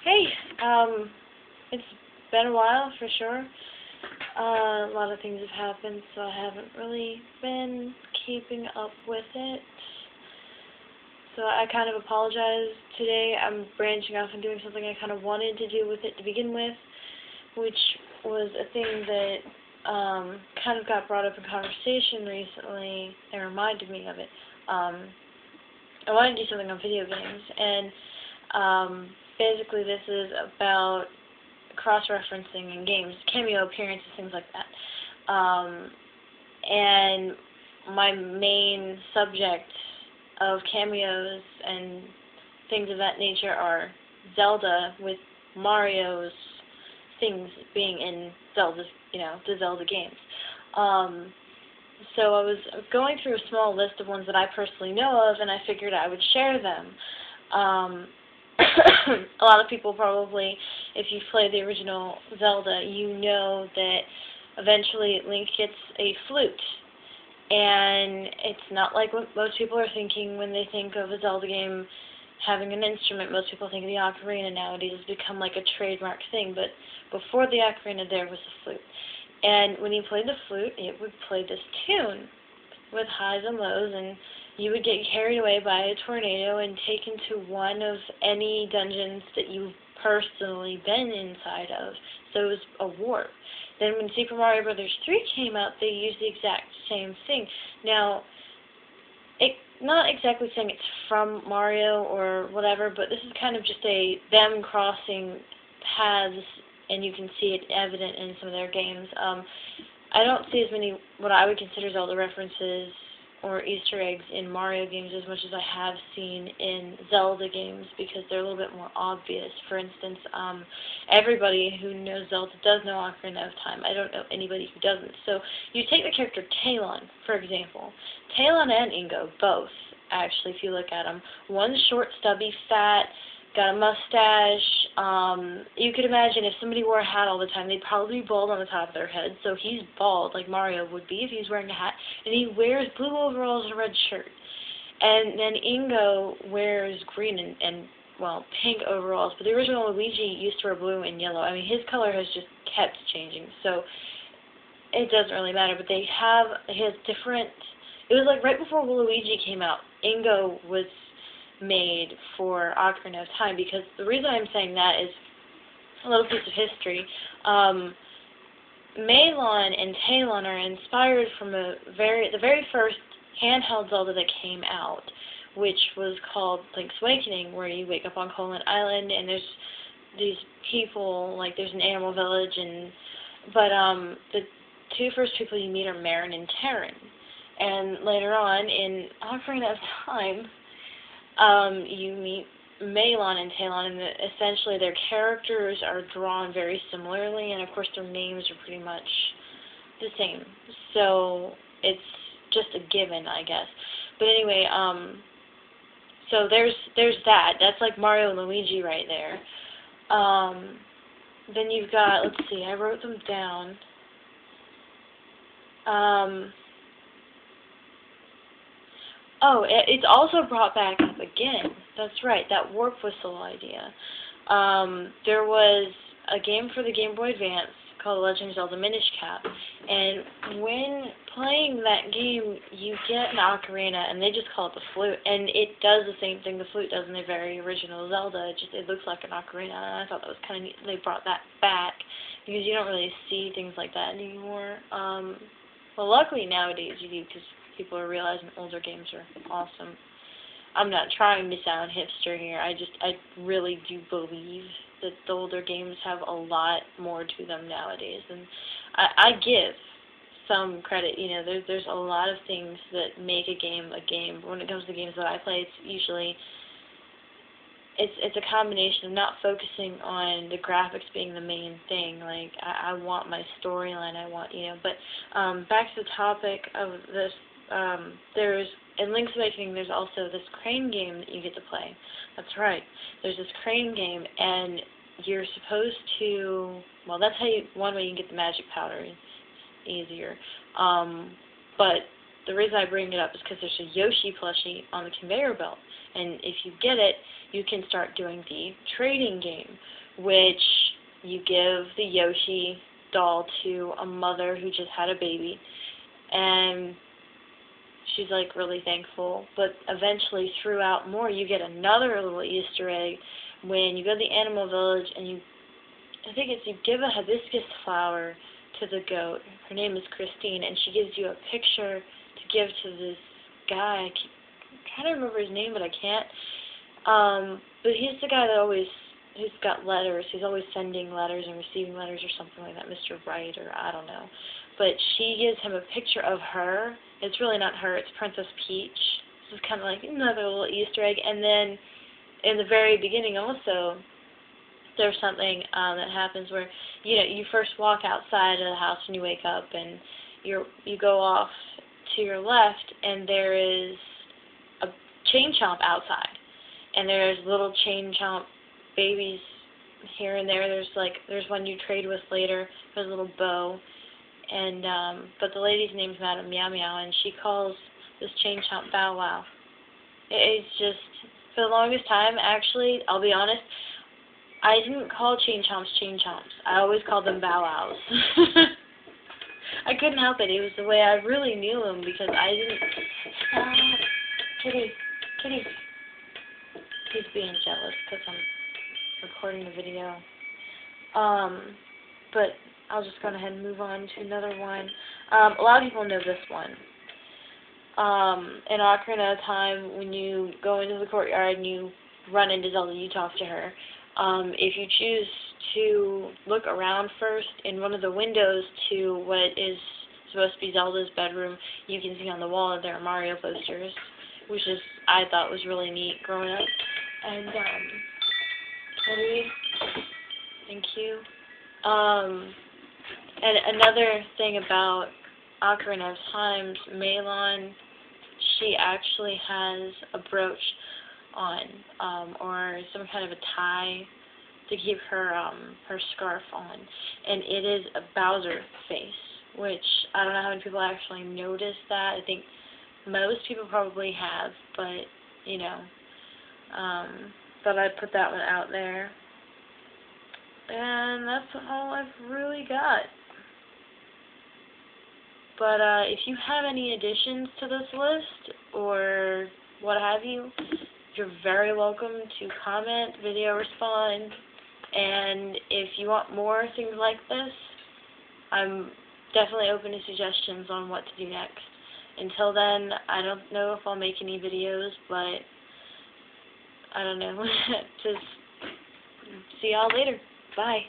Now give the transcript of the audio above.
Hey, it's been a while for sure. A lot of things have happened, so I haven't really been keeping up with it. So I kind of apologize today. I'm branching off and doing something I kind of wanted to do with it to begin with, which was a thing that kind of got brought up in conversation recently and reminded me of it. I wanted to do something on video games, and basically this is about cross-referencing in games, cameo appearances, things like that. And my main subject of cameos and things of that nature are Zelda, with Mario's things being in Zelda's, the Zelda games. So I was going through a small list of ones that I personally know of, and I figured I would share them. A lot of people probably, if you've played the original Zelda, you know that eventually Link gets a flute. And it's not like what most people are thinking when they think of a Zelda game having an instrument. Most people think of the ocarina nowadays. It's become like a trademark thing, but before the ocarina there was a flute. And when you played the flute, it would play this tune with highs and lows, and you would get carried away by a tornado and taken to one of any dungeons that you've personally been inside of. So it was a warp. Then when Super Mario Bros. 3 came out, they used the exact same thing. Now, not exactly saying it's from Mario or whatever, but this is kind of just them crossing paths, and you can see it evident in some of their games. I don't see as many what I would consider Zelda references or Easter eggs in Mario games as much as I have seen in Zelda games, because they're a little bit more obvious. For instance, everybody who knows Zelda does know Ocarina of Time. I don't know anybody who doesn't. So you take the character Talon, for example. Talon and Ingo, both, actually, if you look at them. One's short, stubby, fat, got a mustache. You could imagine if somebody wore a hat all the time, they'd probably be bald on the top of their head. So he's bald, like Mario would be if he's wearing a hat. And he wears blue overalls and a red shirt. And then Ingo wears green and pink overalls. But the original Luigi used to wear blue and yellow. I mean, his color has just kept changing. So it doesn't really matter. But he has different... It was like right before Luigi came out, Ingo was made for Ocarina of Time, because the reason I'm saying that is a little piece of history. Malon and Talon are inspired from the very first handheld Zelda that came out, which was called Link's Awakening, where you wake up on Colin Island and there's these people, like there's an animal village, but the two first people you meet are Marin and Terran. And later on in Ocarina of Time, you meet Malon and Talon, and essentially their characters are drawn very similarly, and of course their names are pretty much the same. So it's just a given, I guess. But anyway, so there's that. That's like Mario and Luigi right there. Then you've got, let's see, I wrote them down. Oh, it's also brought back up again. That's right, that warp whistle idea. There was a game for the Game Boy Advance called Legend of Zelda Minish Cap, and when playing that game, you get an ocarina, and they just call it the flute, and it does the same thing the flute does in the very original Zelda. It looks like an ocarina, and I thought that was kind of neat. They brought that back, because you don't really see things like that anymore. Well, luckily nowadays you do, because people are realizing older games are awesome. I'm not trying to sound hipster here. I really do believe that the older games have a lot more to them nowadays, and I give some credit. There's a lot of things that make a game a game. When it comes to games that I play, it's usually it's a combination of not focusing on the graphics being the main thing. Like I want my storyline. I want but back to the topic of this. In Link's Awakening, there's also this crane game that you get to play. That's right. There's this crane game, and you're supposed to, that's how one way you can get the magic powder. It's easier. But the reason I bring it up is because there's a Yoshi plushie on the conveyor belt. And if you get it, you can start doing the trading game, which you give the Yoshi doll to a mother who just had a baby, and she's like really thankful. But eventually, throughout more, you get another little Easter egg when you go to the animal village and you give a hibiscus flower to the goat. Her name is Christine, and she gives you a picture to give to this guy. I'm trying to remember his name, but I can't. But he's the guy who's got letters. He's always sending letters and receiving letters or something like that, Mr. Wright, or I don't know. But she gives him a picture of her. It's really not her, it's Princess Peach. This is kind of like another little Easter egg. And then in the very beginning also, there's something that happens where, you first walk outside of the house when you wake up, and you go off to your left, and there is a chain chomp outside. And there's little chain chomp babies here and there. There's one you trade with later. There's a little bow. And but the lady's name's Madam Meow Meow, and she calls this chain chomp Bow Wow. It's just, for the longest time, actually, I'll be honest, I didn't call chain chomps. I always called them Bow Wows. I couldn't help it. It was the way I really knew them, because I didn't... Stop. Kitty. He's being jealous because I'm recording the video. But I'll just go ahead and move on to another one. A lot of people know this one. In Ocarina of Time, when you go into the courtyard and you run into Zelda, you talk to her. If you choose to look around first in one of the windows to what is supposed to be Zelda's bedroom, you can see on the wall that there are Mario posters, which I thought was really neat growing up. And, thank you. And another thing about Ocarina of Time's Malon, she actually has a brooch on, or some kind of a tie to keep her scarf on, and it is a Bowser face, which I don't know how many people actually notice that. I think most people probably have, but thought I'd put that one out there. And that's all I've really got. But if you have any additions to this list, or what have you, you're very welcome to comment, video respond, and if you want more things like this, I'm definitely open to suggestions on what to do next. Until then, I don't know if I'll make any videos, but I don't know. Just see y'all later. Bye.